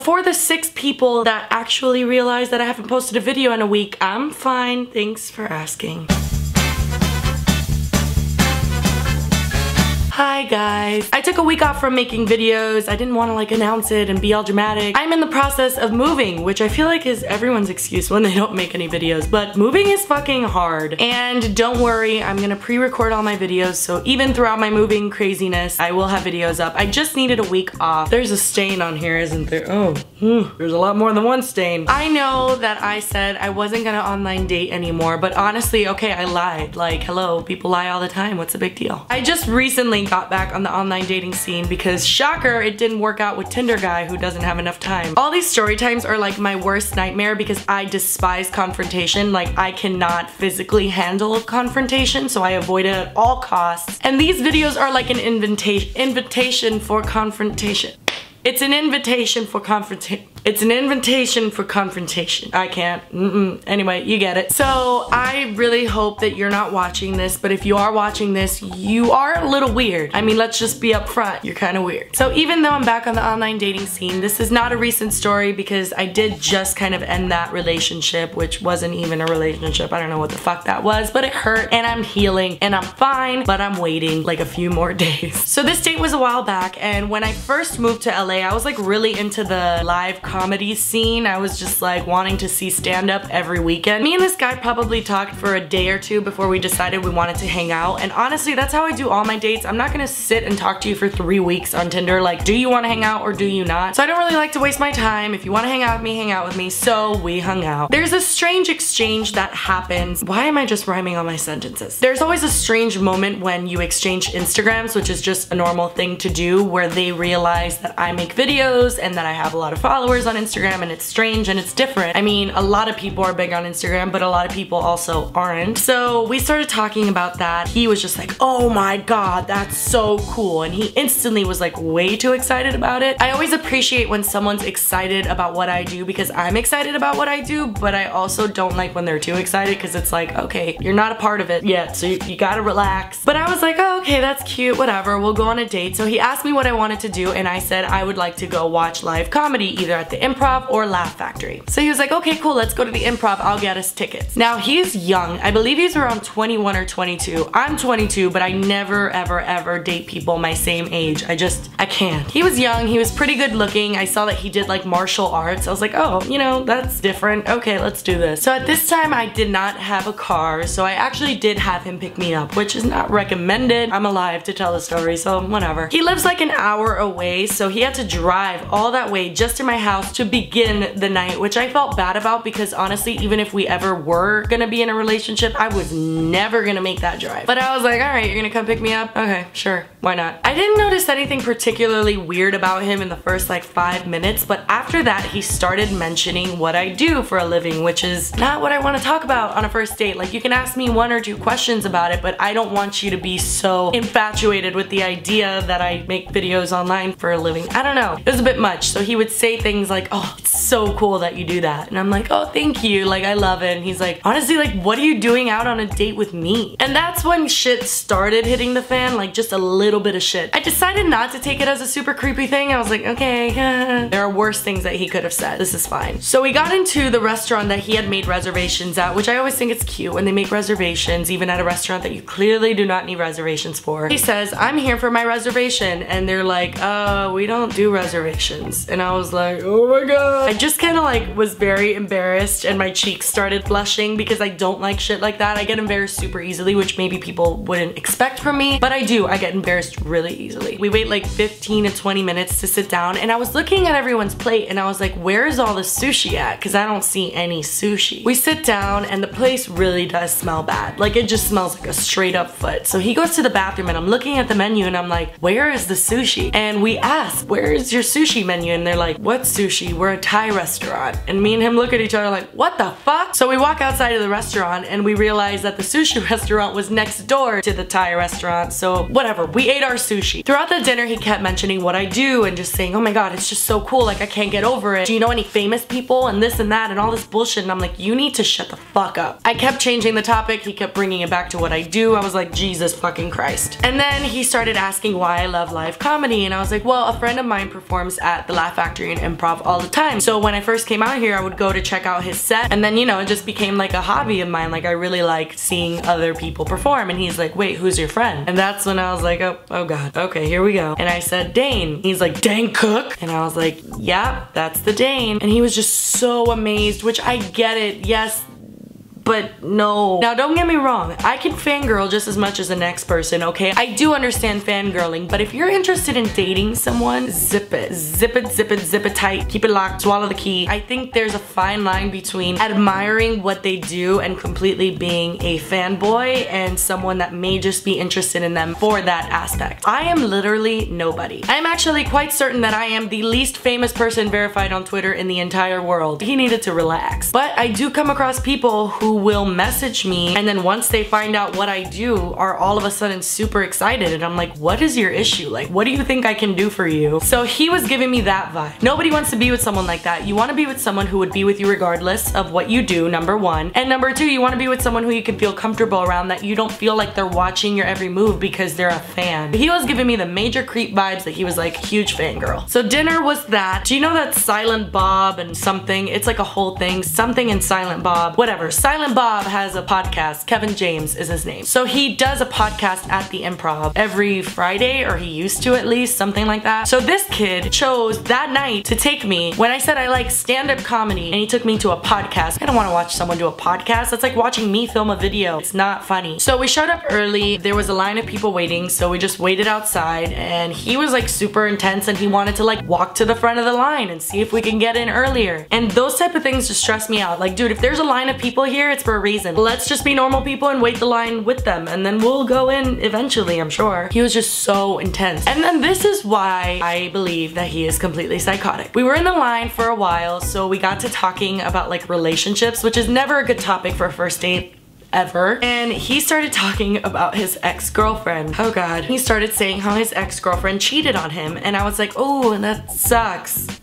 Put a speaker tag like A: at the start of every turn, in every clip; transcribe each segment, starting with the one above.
A: For the 6 people that actually realize that I haven't posted a video in a week, I'm fine. Thanks for asking. Hi guys. I took a week off from making videos. I didn't want to like announce it and be all dramatic. I'm in the process of moving, which I feel like is everyone's excuse when they don't make any videos, but moving is fucking hard. And don't worry, I'm gonna pre-record all my videos, so even throughout my moving craziness, I will have videos up. I just needed a week off. There's a stain on here, isn't there? Oh, there's a lot more than one stain. I know that I said I wasn't gonna online date anymore, but honestly, okay, I lied. Like, hello, people lie all the time. What's the big deal? I just recently got back on the online dating scene because, shocker, it didn't work out with Tinder guy who doesn't have enough time. All these story times are like my worst nightmare because I despise confrontation. Like, I cannot physically handle confrontation, so I avoid it at all costs. And these videos are like an invitation for confrontation. It's an invitation for confrontation. It's an invitation for confrontation. I can't. Anyway, you get it. So I really hope that you're not watching this, but if you are watching this, you are a little weird. I mean, let's just be upfront. You're kind of weird. So even though I'm back on the online dating scene, this is not a recent story because I did just kind of end that relationship, which wasn't even a relationship. I don't know what the fuck that was, but it hurt and I'm healing and I'm fine, but I'm waiting like a few more days. So this date was a while back, and when I first moved to LA, I was like really into the live comedy scene. I was just like wanting to see stand-up every weekend. Me and this guy probably talked for a day or two before we decided we wanted to hang out, and honestly that's how I do all my dates. I'm not gonna sit and talk to you for 3 weeks on Tinder like, do you want to hang out or do you not? So I don't really like to waste my time. If you want to hang out with me, hang out with me. So we hung out. There's a strange exchange that happens. Why am I just rhyming on my sentences? There's always a strange moment when you exchange Instagrams, which is just a normal thing to do, where they realize that I make videos and that I have a lot of followers on Instagram, and it's strange and it's different. I mean, a lot of people are big on Instagram, but a lot of people also aren't. So we started talking about that. He was just like, oh my god, that's so cool. And he instantly was like way too excited about it. I always appreciate when someone's excited about what I do because I'm excited about what I do, but I also don't like when they're too excited because it's like, okay, you're not a part of it yet, so you gotta relax. But I was like, oh, okay, that's cute, whatever, we'll go on a date. So he asked me what I wanted to do, and I said I would like to go watch live comedy either at the Improv or Laugh Factory. So he was like, okay, cool, let's go to the Improv, I'll get us tickets. Now he's young, I believe he's around 21 or 22. I'm 22, but I never ever date people my same age. I can't. He was young, he was pretty good looking. I saw that he did like martial arts. I was like, oh, you know, that's different. Okay, let's do this. So at this time I did not have a car, so I actually did have him pick me up, which is not recommended. I'm alive to tell the story, so whatever. He lives like an hour away, so he had to drive all that way just to my house to begin the night, which I felt bad about because honestly, even if we ever were gonna be in a relationship, I was never gonna make that drive. But I was like, alright, you're gonna come pick me up? Okay, sure, why not? I didn't notice anything particularly weird about him in the first like 5 minutes, but after that he started mentioning what I do for a living, which is not what I want to talk about on a first date. Like, you can ask me 1 or 2 questions about it, but I don't want you to be so infatuated with the idea that I make videos online for a living. I don't know, it was a bit much. So he would say things like, oh, it's so cool that you do that. And I'm like, oh, thank you, like I love it. And he's like, honestly, like what are you doing out on a date with me? And that's when shit started hitting the fan, like just a little bit of shit. I decided not to take it as a super creepy thing. I was like, okay, there are worse things that he could have said. This is fine. So we got into the restaurant that he had made reservations at, which I always think it's cute when they make reservations, even at a restaurant that you clearly do not need reservations for. He says, I'm here for my reservation. And they're like, we don't do reservations. And I was like, oh my god. I just kind of like was very embarrassed and my cheeks started blushing because I don't like shit like that. I get embarrassed super easily, which maybe people wouldn't expect from me, but I do. I get embarrassed really easily. We wait like 15 to 20 minutes to sit down, and I was looking at everyone's plate and I was like, where is all the sushi at? Because I don't see any sushi. We sit down and the place really does smell bad. Like, it just smells like a straight up foot. So he goes to the bathroom and I'm looking at the menu and I'm like, where is the sushi? And we ask, where is your sushi menu? And they're like, what sushi? We're a Thai restaurant. And me and him look at each other like, what the fuck? So we walk outside of the restaurant and we realize that the sushi restaurant was next door to the Thai restaurant. So whatever, we ate our sushi. Throughout the dinner, he kept mentioning what I do and just saying, oh my god, it's just so cool, like I can't get over it. Do you know any famous people and this and that and all this bullshit? And I'm like, you need to shut the fuck up. I kept changing the topic, he kept bringing it back to what I do. I was like, Jesus fucking Christ. And then he started asking why I love live comedy, and I was like, well, a friend of mine performs at the Laugh Factory and Improv all the time. So when I first came out here, I would go to check out his set, and then, you know, it just became like a hobby of mine. Like, I really like seeing other people perform. And he's like, wait, who's your friend? And that's when I was like, oh God, okay, here we go. And I said, Dane. He's like, Dane Cook? And I was like, yeah, that's the Dane. And he was just so amazed, which I get it, yes, but no. Now don't get me wrong, I can fangirl just as much as the next person, okay? I do understand fangirling, but if you're interested in dating someone, zip it. Zip it, zip it, zip it tight, keep it locked, swallow the key. I think there's a fine line between admiring what they do and completely being a fanboy and someone that may just be interested in them for that aspect. I am literally nobody. I am actually quite certain that I am the least famous person verified on Twitter in the entire world. He needed to relax. But I do come across people who will message me, and then once they find out what I do, are all of a sudden super excited, and I'm like, what is your issue? Like, what do you think I can do for you? So he was giving me that vibe. Nobody wants to be with someone like that. You want to be with someone who would be with you regardless of what you do, number one. And number two, you want to be with someone who you can feel comfortable around, that you don't feel like they're watching your every move because they're a fan. He was giving me the major creep vibes that he was like huge fangirl. So dinner was that. Do you know that Silent Bob and something? It's like a whole thing. Something in Silent Bob. Whatever. Silent Bob has a podcast. Kevin James is his name. So he does a podcast at the Improv every Friday, or he used to at least, something like that. So this kid chose that night to take me when I said I like stand-up comedy, and he took me to a podcast. I don't want to watch someone do a podcast. That's like watching me film a video. It's not funny. So we showed up early. There was a line of people waiting, so we just waited outside, and he was like super intense, and he wanted to like walk to the front of the line and see if we can get in earlier. And those type of things just stress me out. Like, dude, if there's a line of people here, it's for a reason. Let's just be normal people and wait the line with them, and then we'll go in eventually, I'm sure. He was just so intense. And then this is why I believe that he is completely psychotic. We were in the line for a while, so we got to talking about like relationships, which is never a good topic for a first date ever. And he started talking about his ex-girlfriend. Oh God. He started saying how his ex-girlfriend cheated on him, and I was like, oh, that sucks.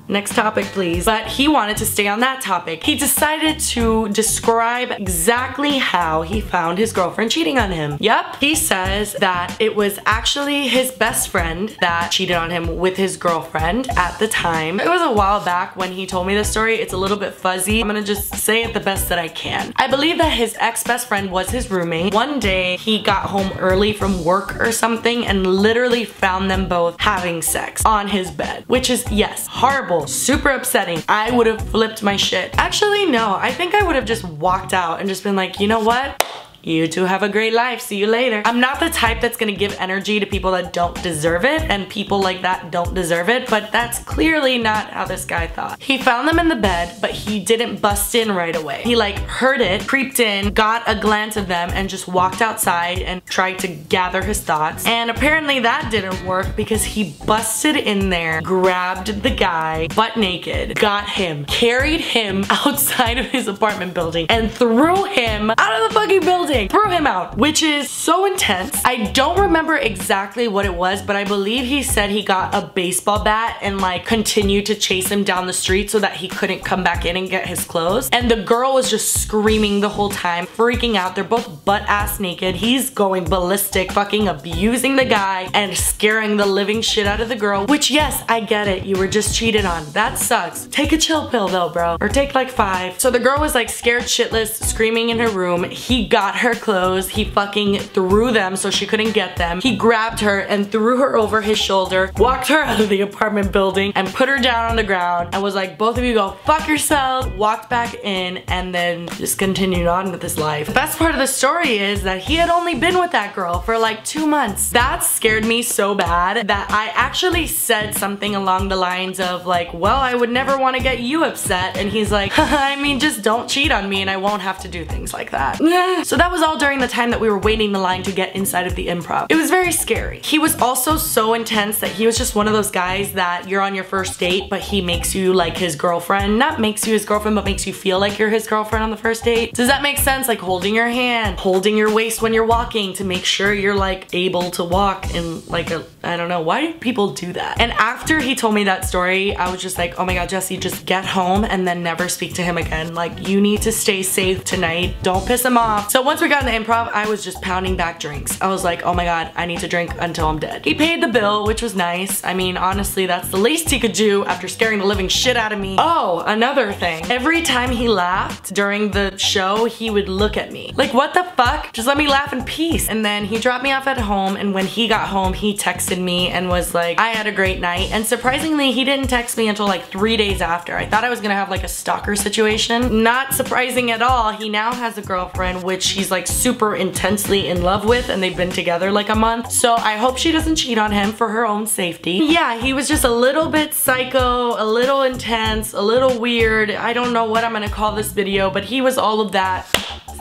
A: Next topic, please. But he wanted to stay on that topic. He decided to describe exactly how he found his girlfriend cheating on him. Yep, he says that it was actually his best friend that cheated on him with his girlfriend at the time. It was a while back when he told me this story. It's a little bit fuzzy. I'm gonna just say it the best that I can. I believe that his ex-best friend was his roommate. One day, he got home early from work or something and literally found them both having sex on his bed, which is, yes, horrible. Super upsetting. I would have flipped my shit. Actually, no. I think I would have just walked out and just been like, you know what? You two have a great life. See you later. I'm not the type that's gonna give energy to people that don't deserve it, and people like that don't deserve it, but that's clearly not how this guy thought. He found them in the bed, but he didn't bust in right away. He like heard it, creeped in, got a glance of them, and just walked outside and tried to gather his thoughts. And apparently that didn't work because he busted in there, grabbed the guy butt naked, got him, carried him outside of his apartment building, and threw him out of the fucking building. Threw him out, which is so intense. I don't remember exactly what it was, but I believe he said he got a baseball bat and like continued to chase him down the street so that he couldn't come back in and get his clothes. And the girl was just screaming the whole time, freaking out. They're both butt ass naked. He's going ballistic, fucking abusing the guy and scaring the living shit out of the girl, which, yes, I get it. You were just cheated on. That sucks. Take a chill pill though, bro. Or take like 5. So the girl was like scared shitless, screaming in her room. He got her clothes. He fucking threw them so she couldn't get them. He grabbed her and threw her over his shoulder, walked her out of the apartment building, and put her down on the ground and was like, both of you go fuck yourself, walked back in, and then just continued on with his life. The best part of the story is that he had only been with that girl for like 2 months. That scared me so bad that I actually said something along the lines of like, well, I would never want to get you upset. And he's like, I mean, just don't cheat on me and I won't have to do things like that. So that was all during the time that we were waiting the line to get inside of the Improv. It was very scary. He was also so intense that he was just one of those guys that you're on your first date, but he makes you like his girlfriend. Not makes you his girlfriend, but makes you feel like you're his girlfriend on the first date. Does that make sense? Like holding your hand, holding your waist when you're walking to make sure you're like able to walk in like a, I don't know, why do people do that? And after he told me that story, I was just like, oh my God, Jesse, just get home and then never speak to him again. Like, you need to stay safe tonight. Don't piss him off. So once once we got in the improv, I was just pounding back drinks. I was like, oh my god, I need to drink until I'm dead. He paid the bill, which was nice. I mean, honestly, that's the least he could do after scaring the living shit out of me. Oh, another thing. Every time he laughed during the show, he would look at me. Like, what the fuck? Just let me laugh in peace. And then he dropped me off at home, and when he got home, he texted me and was like, I had a great night. And surprisingly, he didn't text me until like 3 days after. I thought I was gonna have like a stalker situation. Not surprising at all. He now has a girlfriend, which he's like super intensely in love with, and they've been together like a month. So I hope she doesn't cheat on him for her own safety. Yeah, he was just a little bit psycho, a little intense, a little weird. I don't know what I'm gonna call this video, but he was all of that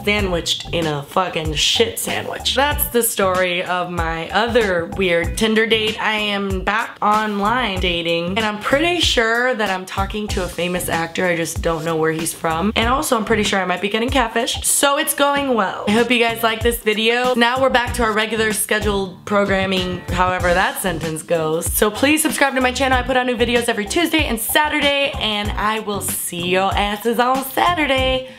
A: sandwiched in a fucking shit sandwich. That's the story of my other weird Tinder date. I am back online dating, and I'm pretty sure that I'm talking to a famous actor. I just don't know where he's from. And also, I'm pretty sure I might be getting catfished. So it's going well. I hope you guys like this video. Now we're back to our regular scheduled programming, however that sentence goes. So please subscribe to my channel. I put out new videos every Tuesday and Saturday, and I will see your asses on Saturday.